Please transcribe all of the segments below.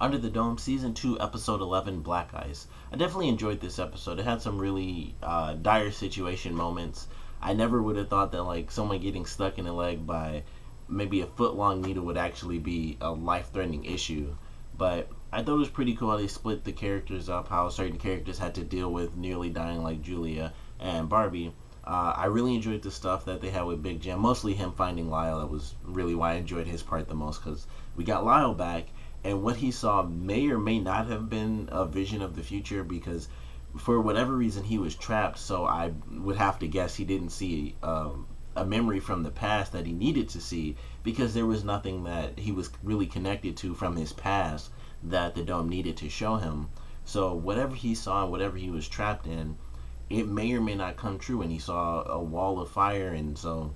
Under the Dome, Season 2, Episode 11, Black Ice. I definitely enjoyed this episode. It had some really dire situation moments. I never would have thought that, like, someone getting stuck in a leg by maybe a foot long needle would actually be a life threatening issue. But I thought it was pretty cool how they split the characters up, how certain characters had to deal with nearly dying, like Julia and Barbie. I really enjoyed the stuff that they had with Big Jim, mostly him finding Lyle. That was really why I enjoyed his part the most, because we got Lyle back, and what he saw may or may not have been a vision of the future, because for whatever reason he was trapped. So I would have to guess he didn't see a memory from the past that he needed to see, because there was nothing that he was really connected to from his past that the dome needed to show him. So whatever he saw, whatever he was trapped in, it may or may not come true. And he saw a wall of fire, and so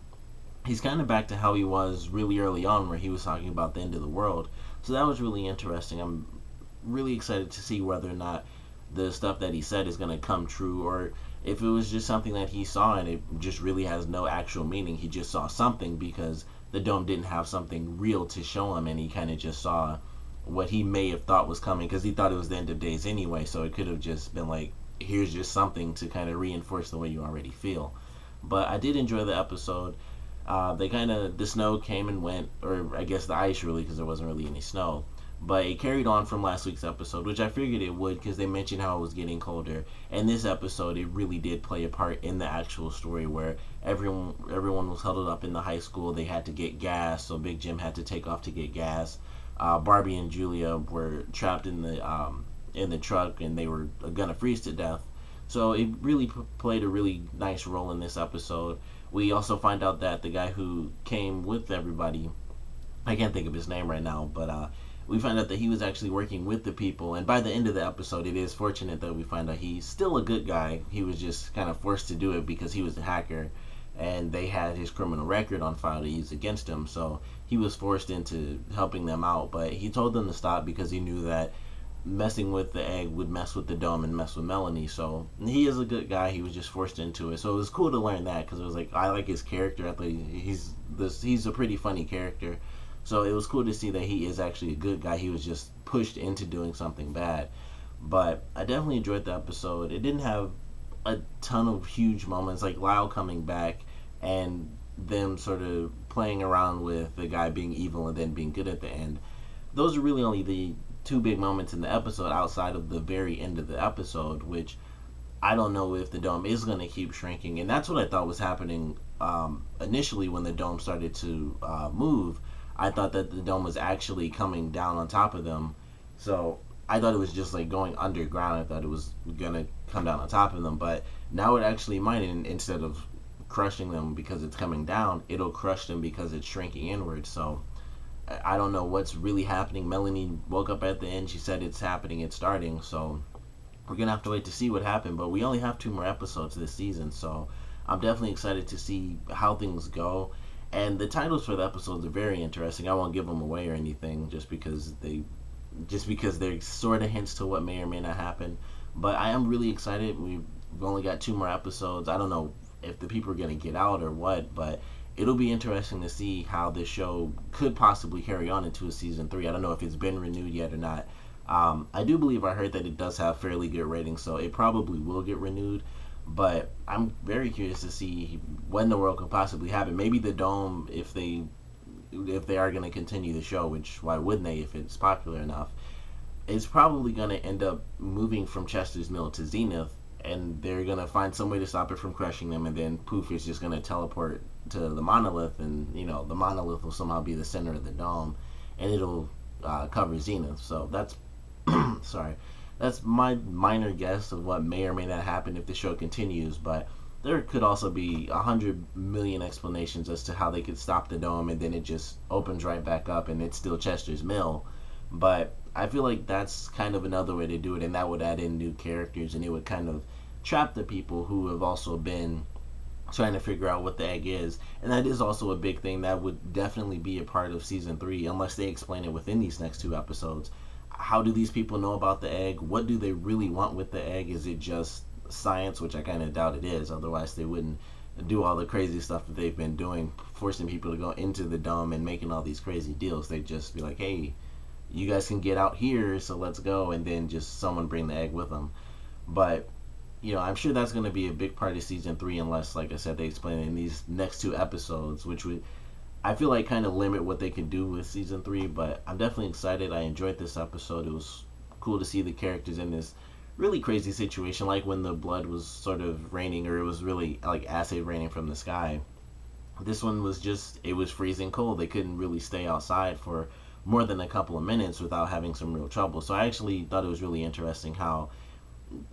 he's kind of back to how he was really early on, where he was talking about the end of the world. So that was really interesting. I'm really excited to see whether or not the stuff that he said is going to come true, or if it was just something that he saw and it just really has no actual meaning. He just saw something because the dome didn't have something real to show him, and he kind of just saw what he may have thought was coming, because he thought it was the end of days anyway. So it could have just been like, here's just something to kind of reinforce the way you already feel. But I did enjoy the episode. The snow came and went, or I guess the ice, really, because there wasn't really any snow. But it carried on from last week's episode, which I figured it would, because they mentioned how it was getting colder. And this episode, it really did play a part in the actual story, where everyone was huddled up in the high school. They had to get gas, so Big Jim had to take off to get gas. Barbie and Julia were trapped in the truck, and they were gonna freeze to death. So it really played a really nice role in this episode. We also find out that the guy who came with everybody, I can't think of his name right now, but we find out that he was actually working with the people. And by the end of the episode, it is fortunate that we find out he's still a good guy. He was just kind of forced to do it because he was a hacker, and they had his criminal record on file to use against him. So he was forced into helping them out, but he told them to stop because he knew that messing with the egg would mess with the dome and mess with Melanie. So he is a good guy. He was just forced into it. So it was cool to learn that, because it was like, I like his character. I thought he's a pretty funny character. So it was cool to see that he is actually a good guy. He was just pushed into doing something bad. But I definitely enjoyed the episode. It didn't have a ton of huge moments, like Lyle coming back and them sort of playing around with the guy being evil and then being good at the end. Those are really only the two big moments in the episode, outside of the very end of the episode, which I don't know if the dome is going to keep shrinking. And that's what I thought was happening initially when the dome started to move. I thought that the dome was actually coming down on top of them. So I thought it was just like going underground. I thought it was going to come down on top of them. But now it actually might, instead of crushing them because it's coming down, it'll crush them because it's shrinking inward. So I don't know what's really happening. Melanie woke up at the end. She said it's happening. It's starting. So we're going to have to wait to see what happened. But we only have 2 more episodes this season. So I'm definitely excited to see how things go. And the titles for the episodes are very interesting. I won't give them away or anything, just because they're sort of hints to what may or may not happen. But I am really excited. We've only got 2 more episodes. I don't know if the people are going to get out or what, but it'll be interesting to see how this show could possibly carry on into a season 3. I don't know if it's been renewed yet or not. I do believe I heard that it does have fairly good ratings, so it probably will get renewed. But I'm very curious to see when the world could possibly happen. Maybe the dome, if they are going to continue the show, which why wouldn't they if it's popular enough, it's probably going to end up moving from Chester's Mill to Zenith, and they're going to find some way to stop it from crushing them, and then poof, it's just going to teleport to the monolith, and the monolith will somehow be the center of the dome, and it'll cover Zenith. So that's sorry, that's my minor guess of what may or may not happen if the show continues. But there could also be 100 million explanations as to how they could stop the dome, and then it just opens right back up and it's still Chester's Mill. But I feel like that's kind of another way to do it, and that would add in new characters, and it would kind of trap the people who have also been trying to figure out what the egg is. And that is also a big thing that would definitely be a part of season 3, unless they explain it within these next 2 episodes. How do these people know about the egg? What do they really want with the egg? Is it just science, which I kind of doubt it is, otherwise they wouldn't do all the crazy stuff that they've been doing, forcing people to go into the dome and making all these crazy deals. They'd just be like, hey, you guys can get out here, so let's go, and then just someone bring the egg with them. But I'm sure that's going to be a big part of season 3, unless, like I said, they explain it in these next 2 episodes, which would, I feel like, kind of limit what they can do with season 3. But I'm definitely excited. I enjoyed this episode. It was cool to see the characters in this really crazy situation, like when the blood was sort of raining, or it was really like acid raining from the sky. This one was just, it was freezing cold. They couldn't really stay outside for more than a couple of minutes without having some real trouble. So I actually thought it was really interesting how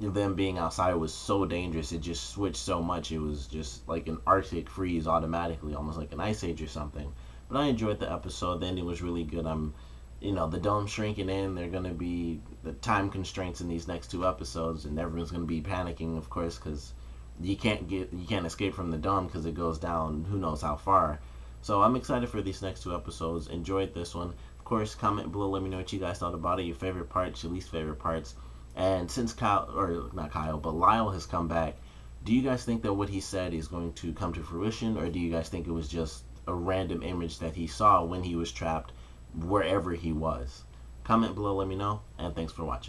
them being outside was so dangerous. It just switched so much. It was just like an Arctic freeze automatically, almost like an ice age or something. But I enjoyed the episode. The ending was really good. The dome's shrinking in. There are going to be the time constraints in these next 2 episodes, and everyone's going to be panicking, of course, because you can't escape from the dome because it goes down who knows how far. So I'm excited for these next 2 episodes. Enjoyed this one. Of course, comment below. Let me know what you guys thought about it. Your favorite parts, your least favorite parts. And since Kyle, or not Kyle, but Lyle has come back, do you guys think that what he said is going to come to fruition, or do you guys think it was just a random image that he saw when he was trapped wherever he was? Comment below, let me know, and thanks for watching.